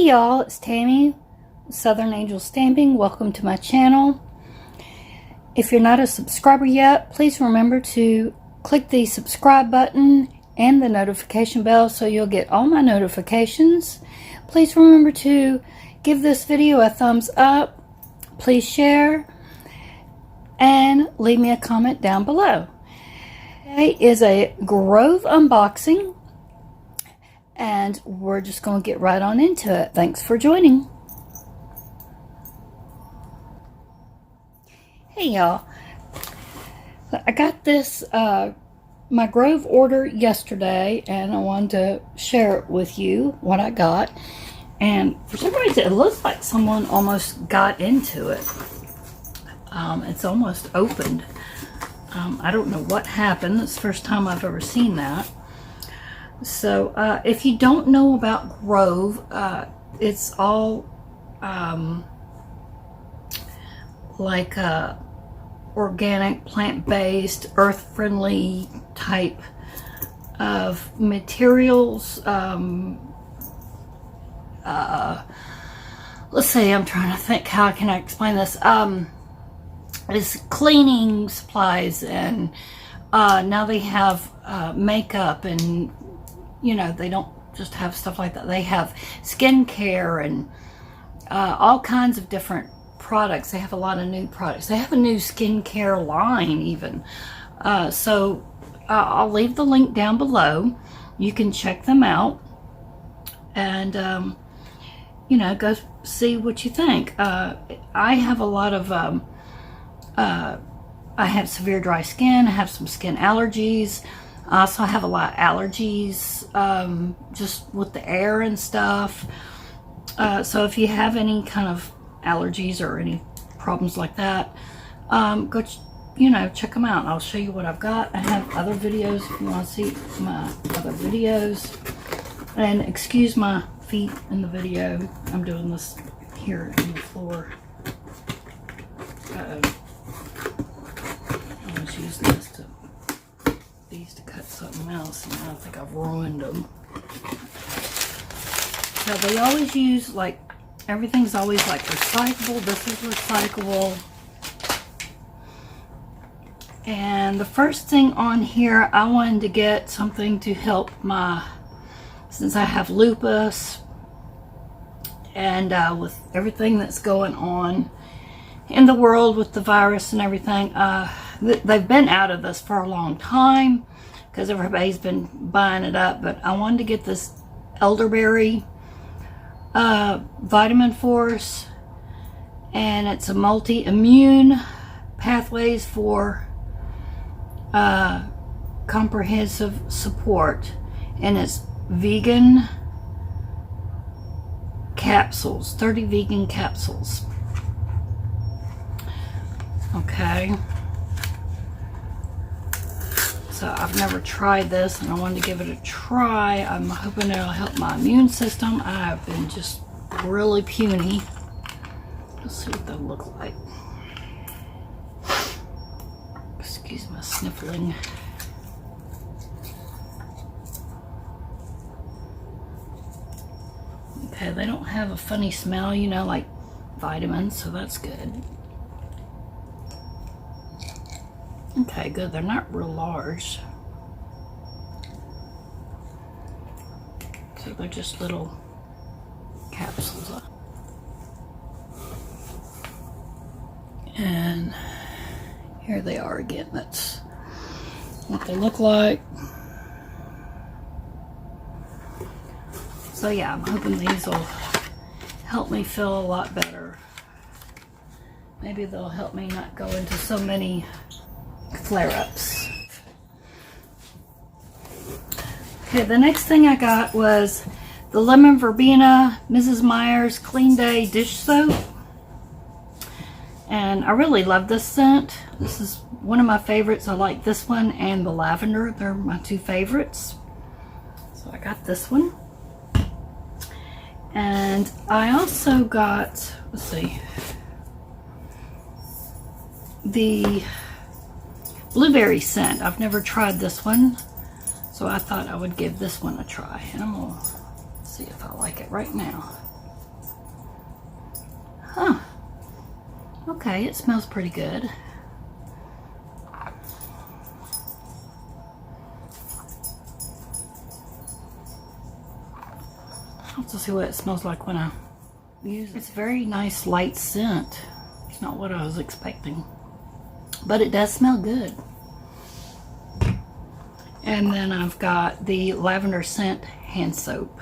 Hey y'all, it's Tammy, Southern Angel Stamping. Welcome to my channel. If you're not a subscriber yet, please remember to click the subscribe button and the notification bell so you'll get all my notifications. Please remember to give this video a thumbs up. Please share and leave me a comment down below. Today is a Grove unboxing, and we're just going to get right on into it. Thanks for joining. Hey y'all, I got this my Grove order yesterday, and I wanted to share it with you what I got. And for some reason it looks like someone almost got into it. It's almost opened. I don't know what happened. It's the first time I've ever seen that. So if you don't know about Grove, it's all like organic, plant-based, earth-friendly type of materials. Let's see, I'm trying to think, how can I explain this? It's cleaning supplies, and now they have makeup, and you know, they don't just have stuff like that. They have skincare and all kinds of different products. They have a lot of new products. They have a new skincare line even. So I'll leave the link down below. You can check them out and you know, go see what you think. I have a lot of I have severe dry skin. I have some skin allergies. I also have a lot of allergies just with the air and stuff. So if you have any kind of allergies or any problems like that, go you know, check them out. I'll show you what I've got. I have other videos if you want to see my other videos. And excuse my feet in the video. I'm doing this here on the floor. I was using these to cut something else, and I think I've ruined them. So they always use, like, everything's always like recyclable. This is recyclable. And the first thing on here, I wanted to get something to help since I have lupus, and with everything that's going on in the world with the virus and everything, they've been out of this for a long time because everybody's been buying it up. But I wanted to get this Elderberry Vitamin Force, and it's a multi-immune pathways for comprehensive support, and it's vegan capsules, 30 vegan capsules. Okay, so I've never tried this, and I wanted to give it a try. I'm hoping it'll help my immune system. I've been just really puny. Let's see what they'll look like. Excuse my sniffling. Okay, they don't have a funny smell, you know, like vitamins, so that's good. Okay, good. They're not real large. So they're just little capsules. And here they are again. That's what they look like. So yeah, I'm hoping these will help me feel a lot better. Maybe they'll help me not go into so many flare-ups. Okay, the next thing I got was the Lemon Verbena Mrs. Meyers Clean Day Dish Soap. And I really love this scent. This is one of my favorites. I like this one and the lavender. They're my two favorites. So I got this one. And I also got, let's see, the blueberry scent. I've never tried this one, so I thought I would give this one a try. And I'm going to see if I like it right now. Huh. Okay, it smells pretty good. Let's see what it smells like when I use it. It's a very nice light scent. It's not what I was expecting, but it does smell good. And then I've got the lavender scent hand soap.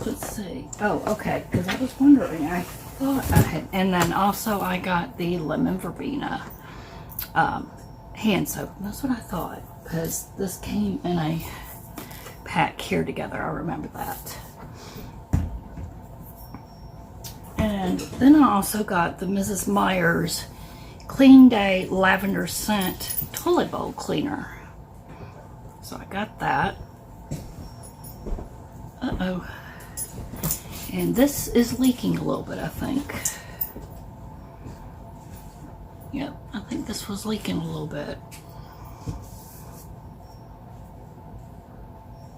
Let's see. Oh, okay, because I was wondering, I thought I had, and then also I got the lemon verbena hand soap. That's what I thought, because this came in a pack here together. I remember that. And then I also got the Mrs. Meyers Clean Day Lavender Scent Toilet Bowl Cleaner. So I got that. Uh-oh. And this is leaking a little bit, I think. Yep, I think this was leaking a little bit.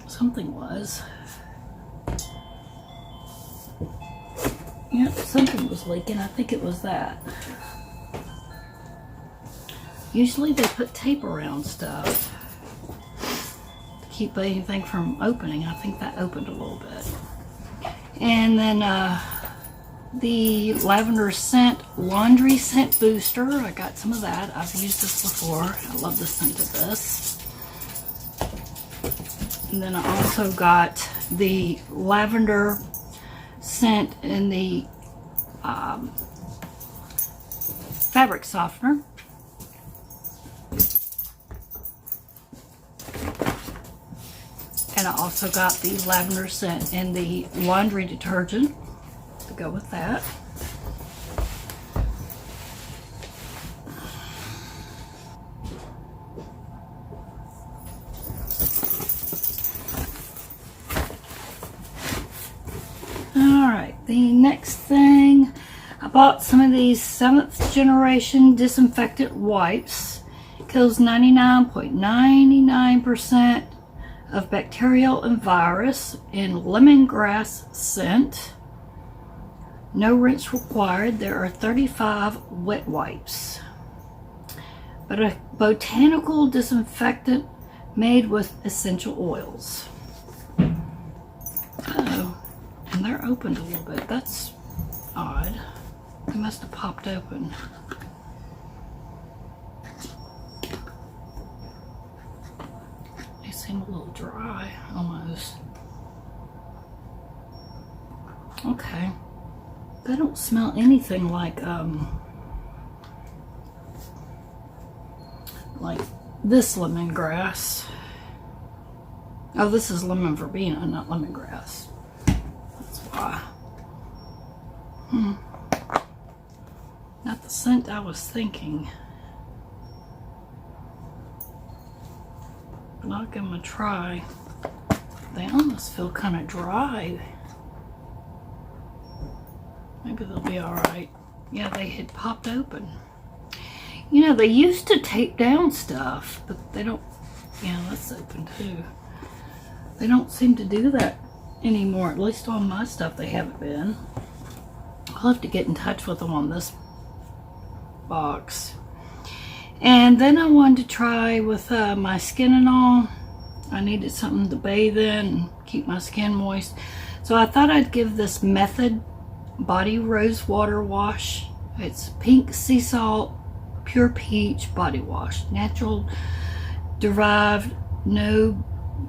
Something was. Yep, something was leaking. I think it was that. Usually they put tape around stuff to keep anything from opening. I think that opened a little bit. And then the lavender scent laundry scent booster. I got some of that. I've used this before. I love the scent of this. And then I also got the lavender scent in the fabric softener. And I also got the lavender scent in the laundry detergent to go with that. Alright, the next thing, I bought some of these 7th generation disinfectant wipes. Kills 99.99% of bacterial and virus in lemongrass scent. No rinse required. There are 35 wet wipes. But a botanical disinfectant made with essential oils. Uh-oh. And they're opened a little bit. That's odd. They must have popped open. They seem a little dry, almost. Okay. They don't smell anything like this lemongrass. Oh, this is lemon verbena, not lemongrass. That's why. Not the scent I was thinking. But I'll give them a try. They almost feel kind of dry. Maybe they'll be alright. Yeah, they had popped open. You know, they used to tape down stuff, but they don't. Yeah, that's open too. They don't seem to do that anymore. At least on my stuff, they haven't been. I'll have to get in touch with them on this box. And then I wanted to try with my skin and all. I needed something to bathe in and keep my skin moist. So I thought I'd give this Method Body Rose Water Wash. It's pink sea salt, pure peach body wash. Natural derived, no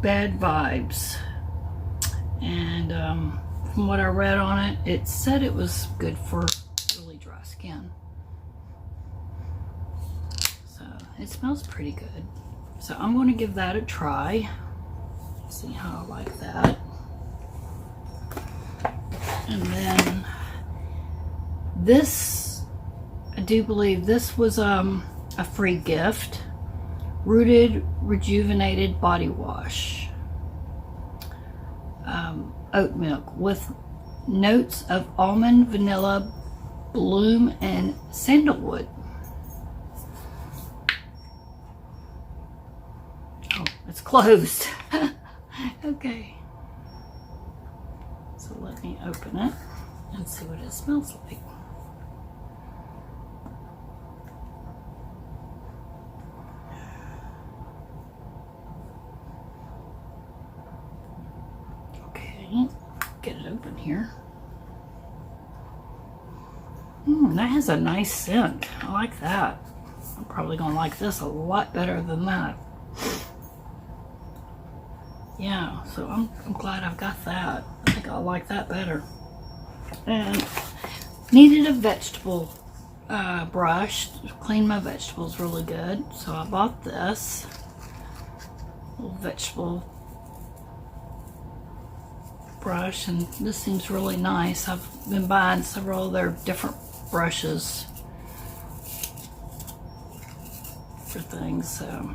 bad vibes. And from what I read on it, it said it was good for really dry skin. So it smells pretty good. So I'm going to give that a try. See how I like that. And then this, I do believe this was a free gift. Rooted Rejuvenated Body Wash. Oat milk with notes of almond, vanilla, bloom, and sandalwood. closed. Okay. So let me open it and see what it smells like. Okay, get it open here. That has a nice scent. I like that. I'm probably gonna like this a lot better than that. Yeah, so I'm glad I've got that. I think I'll like that better. And needed a vegetable brush to clean my vegetables really good. So I bought this little vegetable brush, and this seems really nice. I've been buying several of their different brushes for things, so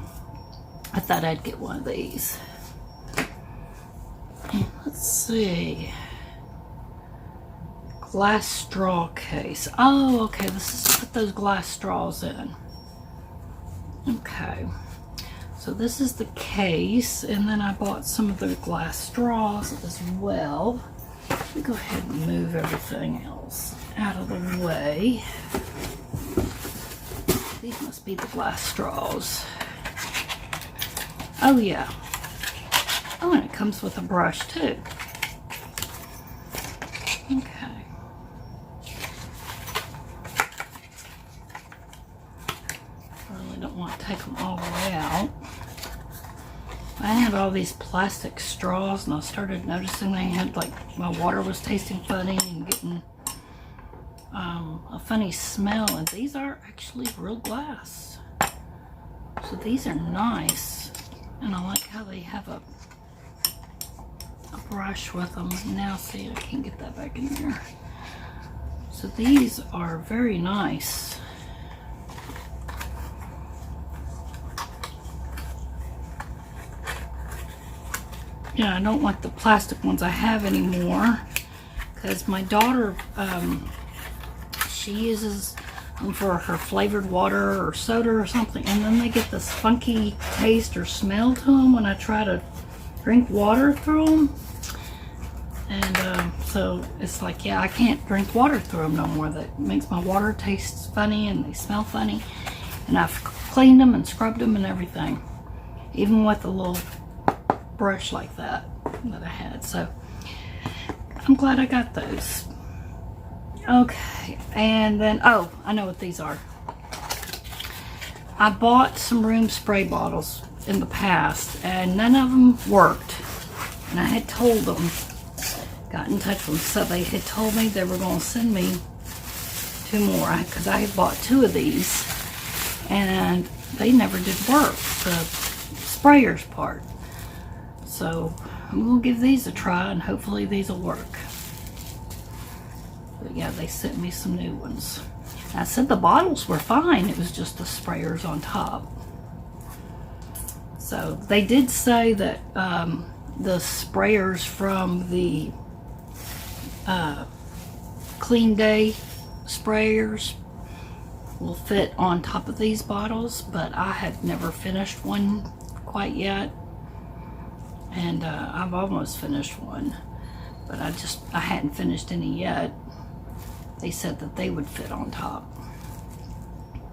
I thought I'd get one of these. Let's see. Glass straw case. Oh, okay, this is to put those glass straws in. Okay, so this is the case, and then I bought some of the glass straws as well. Let me go ahead and move everything else out of the way. These must be the glass straws. Oh yeah. Oh, and it comes with a brush too. Okay. I really don't want to take them all the way out. I had all these plastic straws, and I started noticing they had, like, my water was tasting funny and getting a funny smell, and these are actually real glass. So these are nice, and I like how they have a brush with them. Now see, I can't get that back in there. So these are very nice. Yeah, I don't like the plastic ones I have anymore, because my daughter, she uses them for her flavored water or soda or something, and then they get this funky taste or smell to them when I try to drink water through them. And so it's like, yeah, I can't drink water through them no more. That makes my water taste funny and they smell funny. And I've cleaned them and scrubbed them and everything, even with a little brush like that I had. So I'm glad I got those. Okay, and then, oh, I know what these are. I bought some room spray bottles in the past, and none of them worked. And I had told them, got in touch with them, so they had told me they were going to send me 2 more, because I had bought 2 of these, and they never did work, the sprayers part. So I'm going to give these a try, and hopefully these will work. But yeah, they sent me some new ones. I said the bottles were fine, it was just the sprayers on top. So they did say that the sprayers from the Clean Day sprayers will fit on top of these bottles, but I had never finished one quite yet. And I've almost finished one, but I hadn't finished any yet. They said that they would fit on top.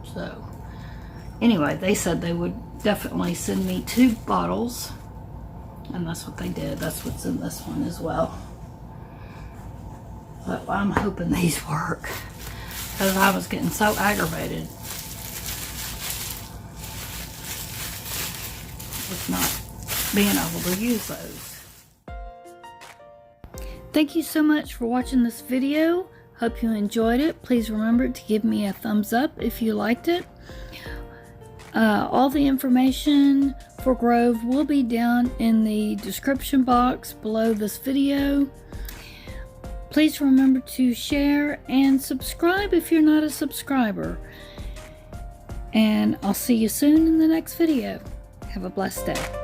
So anyway, they said they would definitely send me 2 bottles, and that's what they did. That's what's in this one as well. But I'm hoping these work, because I was getting so aggravated with not being able to use those. Thank you so much for watching this video. Hope you enjoyed it. Please remember to give me a thumbs up if you liked it. All the information for Grove will be down in the description box below this video. Please remember to share and subscribe if you're not a subscriber. And I'll see you soon in the next video. Have a blessed day.